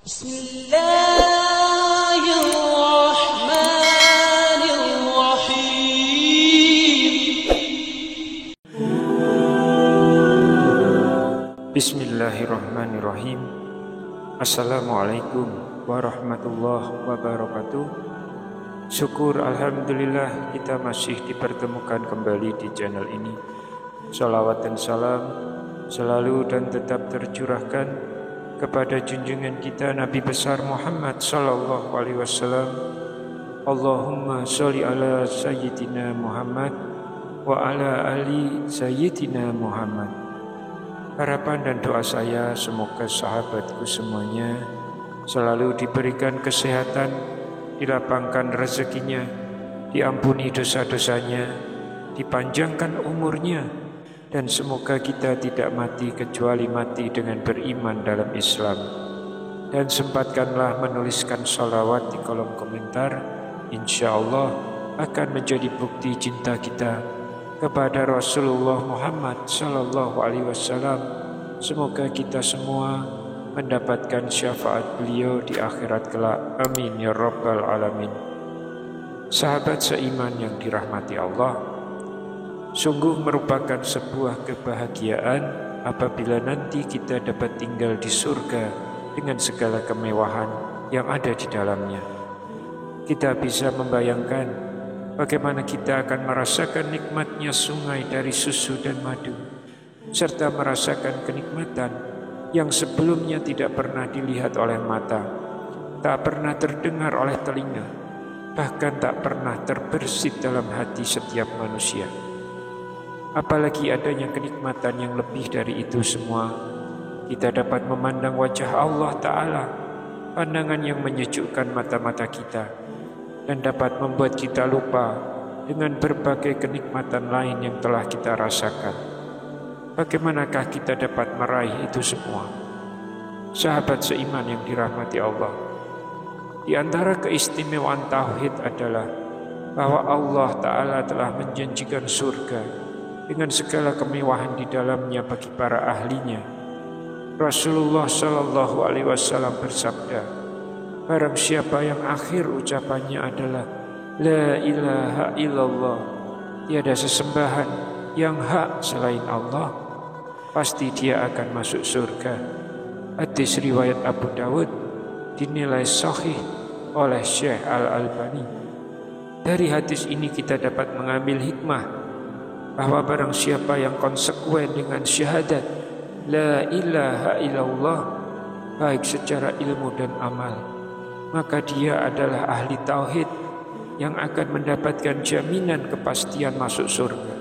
Bismillahirrahmanirrahim. Assalamualaikum warahmatullahi wabarakatuh. Syukur alhamdulillah kita masih dipertemukan kembali di channel ini. Salawat dan salam selalu dan tetap tercurahkan kepada junjungan kita Nabi besar Muhammad sallallahu alaihi wasallam. Allahumma sholli ala sayyidina Muhammad wa ala ali sayyidina Muhammad. Harapan dan doa saya semoga sahabatku semuanya selalu diberikan kesehatan, dilapangkan rezekinya, diampuni dosa-dosanya, dipanjangkan umurnya, dan semoga kita tidak mati kecuali mati dengan beriman dalam Islam. Dan sempatkanlah menuliskan salawat di kolom komentar, insya Allah akan menjadi bukti cinta kita kepada Rasulullah Muhammad sallallahu alaihi wasallam. Semoga kita semua mendapatkan syafaat beliau di akhirat kelak. Amin ya rabbal alamin. Sahabat seiman yang dirahmati Allah, sungguh merupakan sebuah kebahagiaan apabila nanti kita dapat tinggal di surga dengan segala kemewahan yang ada di dalamnya. Kita bisa membayangkan bagaimana kita akan merasakan nikmatnya sungai dari susu dan madu, serta merasakan kenikmatan yang sebelumnya tidak pernah dilihat oleh mata, tak pernah terdengar oleh telinga, bahkan tak pernah terbersit dalam hati setiap manusia. Apalagi adanya kenikmatan yang lebih dari itu semua, kita dapat memandang wajah Allah Ta'ala, pandangan yang menyejukkan mata-mata kita, dan dapat membuat kita lupa dengan berbagai kenikmatan lain yang telah kita rasakan. Bagaimanakah kita dapat meraih itu semua? Sahabat seiman yang dirahmati Allah, di antara keistimewaan tauhid adalah bahwa Allah Ta'ala telah menjanjikan surga dengan segala kemewahan di dalamnya bagi para ahlinya. Rasulullah Sallallahu Alaihi Wasallam bersabda, barang siapa yang akhir ucapannya adalah La ilaha illallah, tiada sesembahan yang hak selain Allah, pasti dia akan masuk surga. Hadis riwayat Abu Dawud dinilai sahih oleh Syekh Al-Albani. Dari hadis ini kita dapat mengambil hikmah bahwa barang siapa yang konsekuen dengan syahadat La ilaha illallah, baik secara ilmu dan amal, maka dia adalah ahli tauhid yang akan mendapatkan jaminan kepastian masuk surga.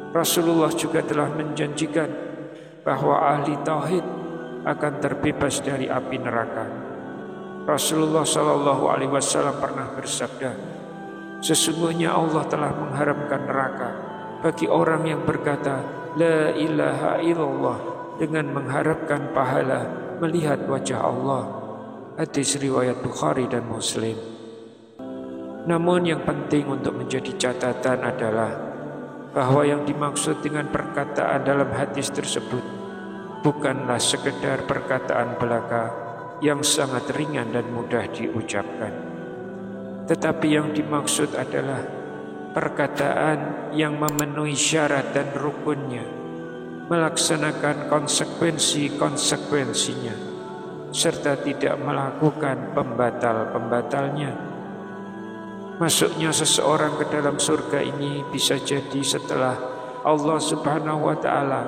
Rasulullah juga telah menjanjikan bahwa ahli tauhid akan terbebas dari api neraka. Rasulullah Shallallahu Alaihi Wasallam pernah bersabda, sesungguhnya Allah telah mengharamkan neraka bagi orang yang berkata La ilaha illallah dengan mengharapkan pahala melihat wajah Allah. Hadis riwayat Bukhari dan Muslim. Namun yang penting untuk menjadi catatan adalah bahwa yang dimaksud dengan perkataan dalam hadis tersebut bukanlah sekedar perkataan belaka yang sangat ringan dan mudah diucapkan, tetapi yang dimaksud adalah perkataan yang memenuhi syarat dan rukunnya, melaksanakan konsekuensi-konsekuensinya, serta tidak melakukan pembatal-pembatalnya. Masuknya seseorang ke dalam surga ini bisa jadi setelah Allah Subhanahu wa Ta'ala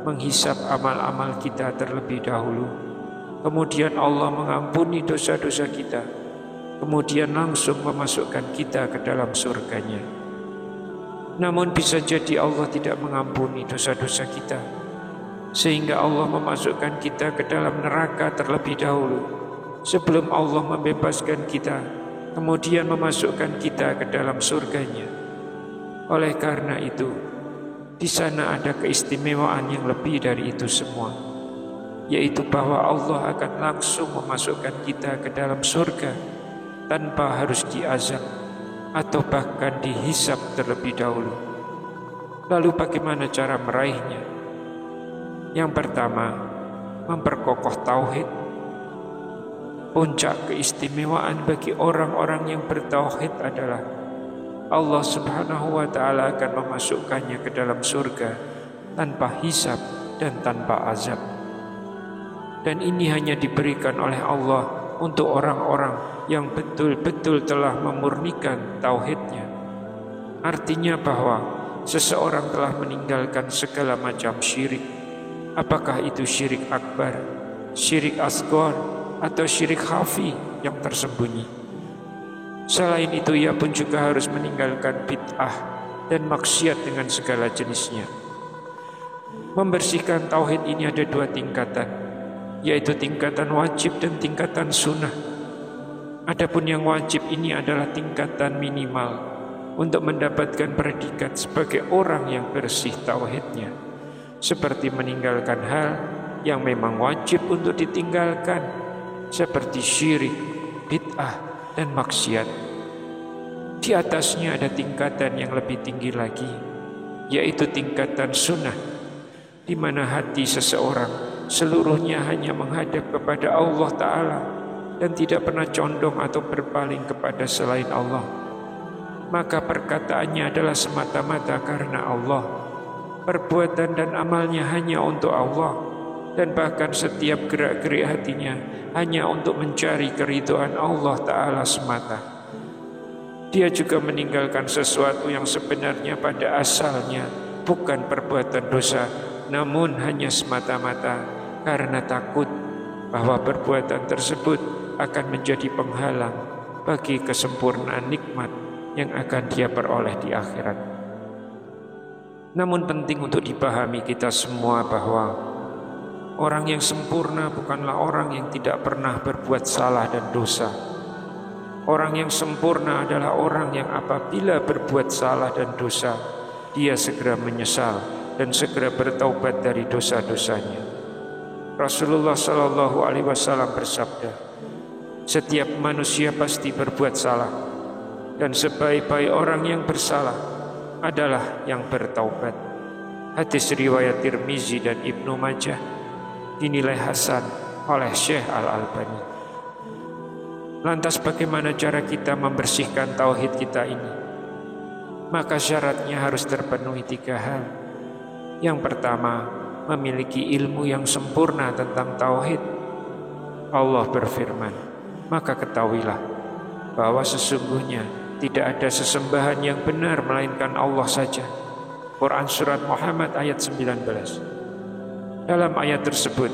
menghisap amal-amal kita terlebih dahulu. Kemudian Allah mengampuni dosa-dosa kita. Kemudian langsung memasukkan kita ke dalam surganya. Namun bisa jadi Allah tidak mengampuni dosa-dosa kita, sehingga Allah memasukkan kita ke dalam neraka terlebih dahulu sebelum Allah membebaskan kita, kemudian memasukkan kita ke dalam surganya. Oleh karena itu, di sana ada keistimewaan yang lebih dari itu semua, yaitu bahwa Allah akan langsung memasukkan kita ke dalam surga tanpa harus diazab atau bahkan dihisab terlebih dahulu. Lalu bagaimana cara meraihnya? Yang pertama, memperkokoh tauhid. Puncak keistimewaan bagi orang-orang yang bertauhid adalah Allah Subhanahu wa Ta'ala akan memasukkannya ke dalam surga tanpa hisab dan tanpa azab. Dan ini hanya diberikan oleh Allah untuk orang-orang yang betul-betul telah memurnikan tauhidnya. Artinya bahwa seseorang telah meninggalkan segala macam syirik. Apakah itu syirik akbar, syirik asghar, atau syirik khafi yang tersembunyi. Selain itu ia pun juga harus meninggalkan bid'ah dan maksiat dengan segala jenisnya. Membersihkan tauhid ini ada dua tingkatan, yaitu tingkatan wajib dan tingkatan sunnah. Adapun yang wajib ini adalah tingkatan minimal untuk mendapatkan predikat sebagai orang yang bersih tauhidnya, seperti meninggalkan hal yang memang wajib untuk ditinggalkan, seperti syirik, bid'ah, dan maksiat. Di atasnya ada tingkatan yang lebih tinggi lagi, yaitu tingkatan sunnah, di mana hati seseorang seluruhnya hanya menghadap kepada Allah Ta'ala dan tidak pernah condong atau berpaling kepada selain Allah. Maka perkataannya adalah semata-mata karena Allah, perbuatan dan amalnya hanya untuk Allah, dan bahkan setiap gerak-gerik hatinya hanya untuk mencari keridhaan Allah Ta'ala semata. Dia juga meninggalkan sesuatu yang sebenarnya pada asalnya bukan perbuatan dosa, namun hanya semata-mata karena takut bahwa perbuatan tersebut akan menjadi penghalang bagi kesempurnaan nikmat yang akan dia peroleh di akhirat. Namun penting untuk dipahami kita semua bahwa orang yang sempurna bukanlah orang yang tidak pernah berbuat salah dan dosa. Orang yang sempurna adalah orang yang apabila berbuat salah dan dosa, dia segera menyesal dan segera bertaubat dari dosa-dosanya. Rasulullah Shallallahu Alaihi Wasallam bersabda, setiap manusia pasti berbuat salah, dan sebaik-baik orang yang bersalah adalah yang bertaubat. Hadis riwayat Tirmizi dan Ibnu Majah, dinilai hasan oleh Syekh Al-Albani. Lantas bagaimana cara kita membersihkan tauhid kita ini? Maka syaratnya harus terpenuhi 3 hal. Yang pertama, memiliki ilmu yang sempurna tentang tauhid. Allah berfirman, maka ketahuilah bahwa sesungguhnya tidak ada sesembahan yang benar melainkan Allah saja. Quran Surat Muhammad ayat 19. Dalam ayat tersebut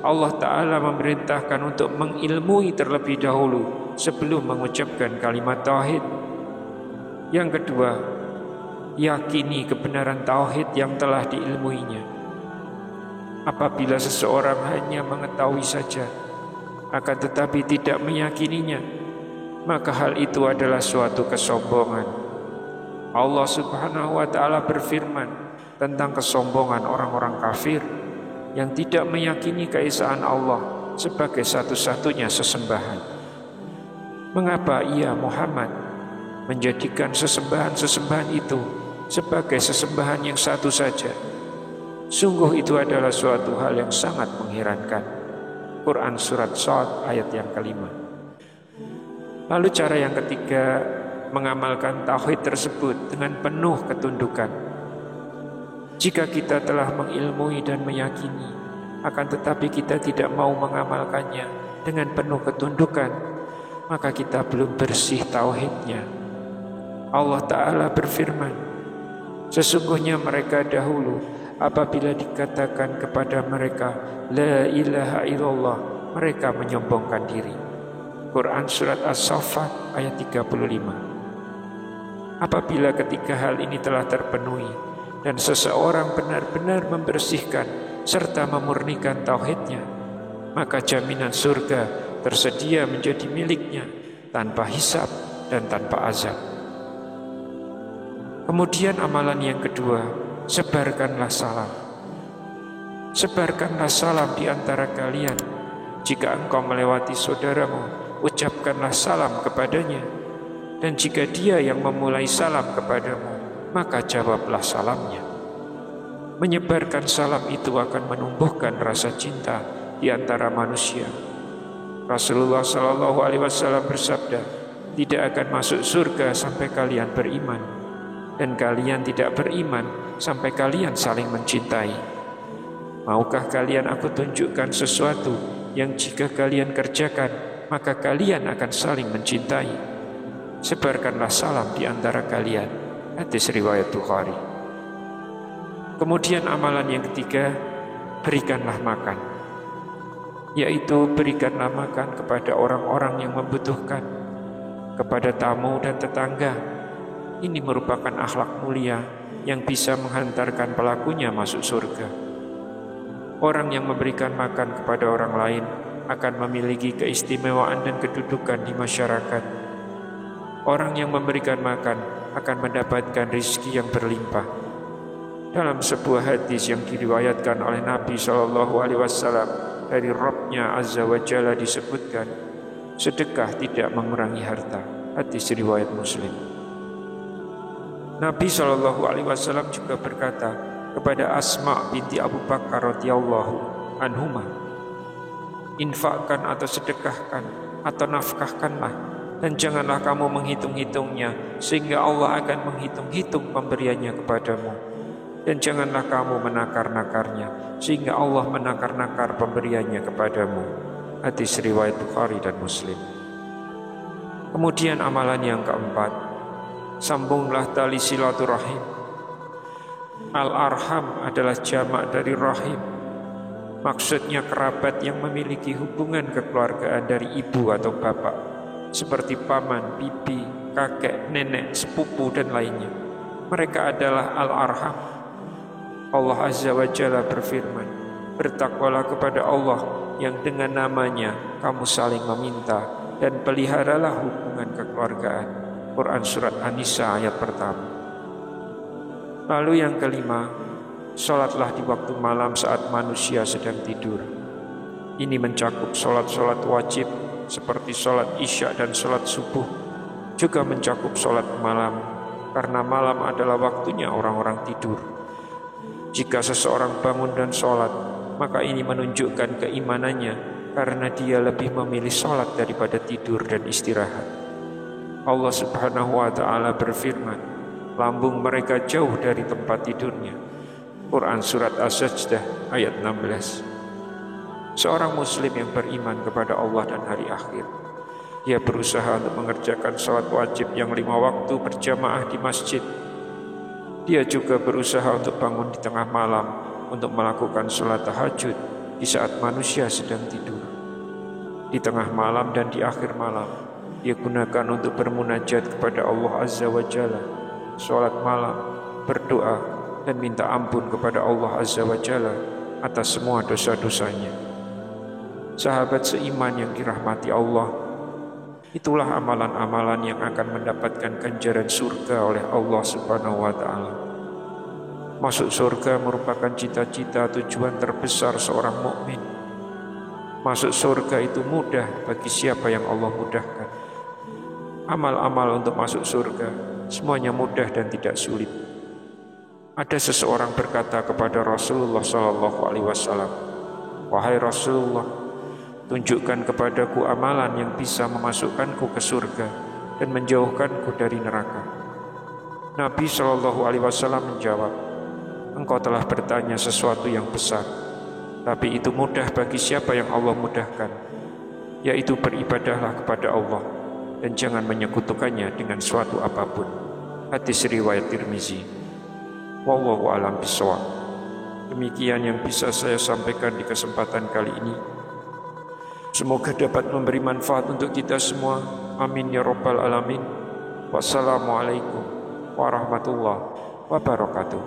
Allah Ta'ala memerintahkan untuk mengilmui terlebih dahulu sebelum mengucapkan kalimat tauhid. Yang kedua, yakini kebenaran tauhid yang telah diilmuinya. Apabila seseorang hanya mengetahui saja akan tetapi tidak meyakininya, maka hal itu adalah suatu kesombongan. Allah Subhanahu wa Ta'ala berfirman tentang kesombongan orang-orang kafir yang tidak meyakini keesaan Allah sebagai satu-satunya sesembahan. Mengapa ia Muhammad menjadikan sesembahan-sesembahan itu sebagai sesembahan yang satu saja? Sungguh itu adalah suatu hal yang sangat mengherankan. Quran Surat Shad ayat yang kelima. Lalu cara yang ketiga, mengamalkan tauhid tersebut dengan penuh ketundukan. Jika kita telah mengilmui dan meyakini, akan tetapi kita tidak mau mengamalkannya dengan penuh ketundukan, maka kita belum bersih tauhidnya. Allah Ta'ala berfirman, sesungguhnya mereka dahulu apabila dikatakan kepada mereka La ilaha illallah, mereka menyombongkan diri. Quran Surat As-Saffat ayat 35. Apabila ketiga hal ini telah terpenuhi dan seseorang benar-benar membersihkan serta memurnikan tauhidnya, maka jaminan surga tersedia menjadi miliknya tanpa hisab dan tanpa azab. Kemudian amalan yang kedua, sebarkanlah salam. Sebarkanlah salam di antara kalian. Jika engkau melewati saudaramu, ucapkanlah salam kepadanya. Dan jika dia yang memulai salam kepadamu, maka jawablah salamnya. Menyebarkan salam itu akan menumbuhkan rasa cinta di antara manusia. Rasulullah Shallallahu Alaihi Wasallam bersabda, tidak akan masuk surga sampai kalian beriman, dan kalian tidak beriman sampai kalian saling mencintai. Maukah kalian aku tunjukkan sesuatu yang jika kalian kerjakan, maka kalian akan saling mencintai? Sebarkanlah salam di antara kalian. Hadis riwayat Bukhari. Kemudian amalan yang ketiga, berikanlah makan, yaitu berikanlah makan kepada orang-orang yang membutuhkan, kepada tamu dan tetangga. Ini merupakan akhlak mulia yang bisa menghantarkan pelakunya masuk surga. Orang yang memberikan makan kepada orang lain akan memiliki keistimewaan dan kedudukan di masyarakat. Orang yang memberikan makan akan mendapatkan rizki yang berlimpah. Dalam sebuah hadis yang diriwayatkan oleh Nabi SAW dari Rabb-Nya Azza wa Jalla disebutkan, sedekah tidak mengurangi harta. Hadis riwayat Muslim. Nabi SAW juga berkata kepada Asma binti Abu Bakar radhiyallahu anhuma, infakkan atau sedekahkan atau nafkahkanlah, dan janganlah kamu menghitung-hitungnya sehingga Allah akan menghitung-hitung pemberiannya kepadamu, dan janganlah kamu menakar-nakarnya sehingga Allah menakar-nakar pemberiannya kepadamu. Hadis riwayat Bukhari dan Muslim. Kemudian amalan yang keempat, sambunglah tali silaturahim. Al-arham adalah jamak dari rahim. Maksudnya kerabat yang memiliki hubungan kekeluargaan dari ibu atau bapak, seperti paman, bibi, kakek, nenek, sepupu, dan lainnya. Mereka adalah al-arham. Allah Azza wa Jalla berfirman, bertakwalah kepada Allah yang dengan namanya kamu saling meminta, dan peliharalah hubungan kekeluargaan. Quran Surat An-Nisa ayat pertama. Lalu yang kelima, sholatlah di waktu malam saat manusia sedang tidur. Ini mencakup sholat-sholat wajib seperti sholat isya dan sholat subuh, juga mencakup sholat malam, karena malam adalah waktunya orang-orang tidur. Jika seseorang bangun dan sholat, maka ini menunjukkan keimanannya, karena dia lebih memilih sholat daripada tidur dan istirahat. Allah Subhanahu wa Ta'ala berfirman, lambung mereka jauh dari tempat tidurnya. Quran Surat As-Sajdah ayat 16. Seorang muslim yang beriman kepada Allah dan hari akhir, dia berusaha untuk mengerjakan sholat wajib yang 5 waktu berjamaah di masjid. Dia juga berusaha untuk bangun di tengah malam untuk melakukan sholat tahajud di saat manusia sedang tidur. Di tengah malam dan di akhir malam, dia gunakan untuk bermunajat kepada Allah Azza wa Jalla, sholat malam, berdoa, dan minta ampun kepada Allah Azza wa Jalla atas semua dosa-dosanya. Sahabat seiman yang dirahmati Allah, itulah amalan-amalan yang akan mendapatkan ganjaran surga oleh Allah Subhanahu wa Ta'ala. Masuk surga merupakan cita-cita tujuan terbesar seorang mukmin. Masuk surga itu mudah bagi siapa yang Allah mudahkan. Amal-amal untuk masuk surga semuanya mudah dan tidak sulit. Ada seseorang berkata kepada Rasulullah SAW, wahai Rasulullah, tunjukkan kepadaku amalan yang bisa memasukkanku ke surga dan menjauhkanku dari neraka. Nabi SAW menjawab, engkau telah bertanya sesuatu yang besar, tapi itu mudah bagi siapa yang Allah mudahkan, yaitu beribadahlah kepada Allah dan jangan menyekutukannya dengan suatu apapun. Hadis riwayat Tirmizi. Wallahu a'lam bishawab. Demikian yang bisa saya sampaikan di kesempatan kali ini. Semoga dapat memberi manfaat untuk kita semua. Amin ya rabbal alamin. Wassalamualaikum warahmatullahi wabarakatuh.